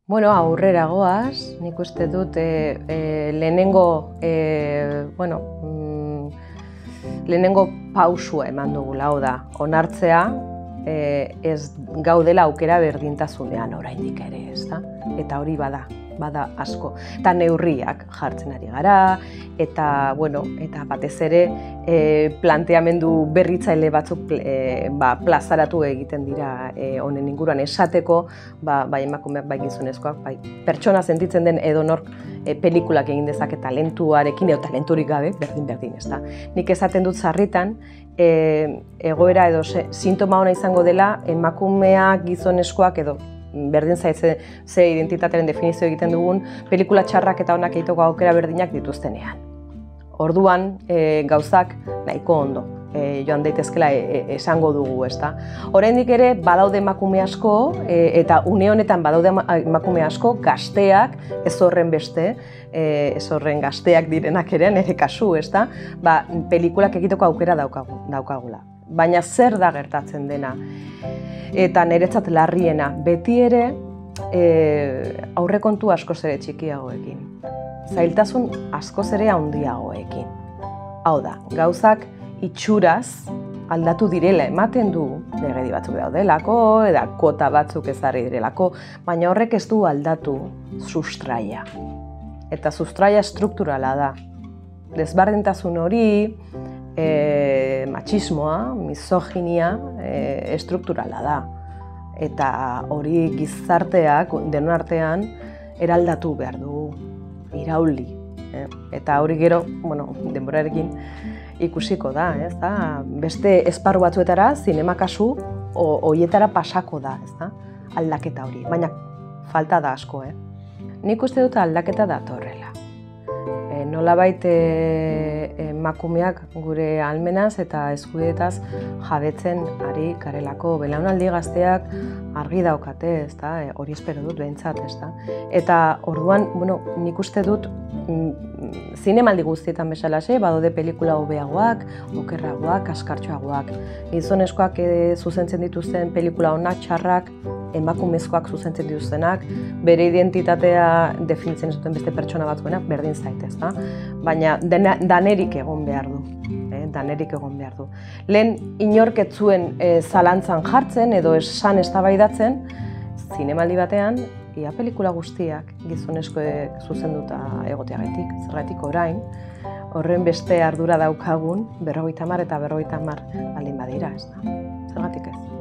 Bueno, aurrera goaz, nik uste dut lehenengo pausua eman dugula, hau da, onartzea ez gaudela aukera berdintasunean oraindik ere, ezta? Eta hori bada asko. Eta neurriak jartzen ari gara, eta batez ere planteamendu berritzaile batzuk plazaratu egiten dira honen inguruan esateko, bai emakumeak, bai gizonezkoak, bai pertsona sentitzen den edonork pelikulak egin dezake talentuarekin edo talenturik gabe, berdin, ezta. Nik esaten dut sarritan, egoera edo sintoma ona izango dela emakumeak, gizoneskoak edo berdin zaitzen ze identitatearen definizio egiten dugun pelikula txarrak eta onak egiteko aukera berdinak dituztenean. Orduan gauzak nahiko ondo joan daitezkela esango dugu, ezta. Oraindik ere badaude emakume asko eta une honetan badaude emakume asko gazteak, ez horren beste, ez horren gazteak direnak ere, nire kasu, ezta, pelikulak egiteko aukera daukagula. Baina zer da gertatzen dena? Eta niretzat larriena, beti ere aurrekontu askoz ere txikiagoekin. Zailtasun askoz ere handiagoekin. Hau da, gauzak itxuraz aldatu direla ematen du, legedi batzuk daudelako, eta kuota batzuk ezarri direlako, baina horrek ez du aldatu sustraia. Eta sustraia strukturala da. Desberdintasun hori, matxismoa, misoginia estrukturala da. Eta hori gizarteak denon artean eraldatu behar du, irauli. Eta hori gero, denborarekin ikusiko da, ez da? Beste esparru batzuetara, zinema kasu, horietara pasako da, ez da? Aldaketa hori, baina falta da asko, Nik uste dut aldaketa datorrela. Nolabait emakumeak gure ahalmenaz eta eskubideetaz jabetzen ari garelako. Belaunaldi gazteak argi daukate, ezta? Hori espero dut behintzat, ezta? Eta orduan, nik uste dut zinemaldi guztietan bezalaxe, badaude pelikula hobeagoak, okerragoak, kaskartxoagoak. Gizoneskoak zuzentzen dituzten pelikula onak, txarrak, emakumezkoak zuzentzen dituztenak, bere identitatea definitzen ez duten beste pertsona batzuenak berdin zaitez, da? Baina danerik egon behar du. Danerik egon behar du. Lehen inork ez zuen zalantzan jartzen edo esan eztabaidatzen, zinemaldi batean, ia pelikula guztiak gizonezkoek zuzenduta egoteagatik, zergatik orain, horren beste ardura daukagun 50 eta 50 baldin badira, ez da? Zergatik ez?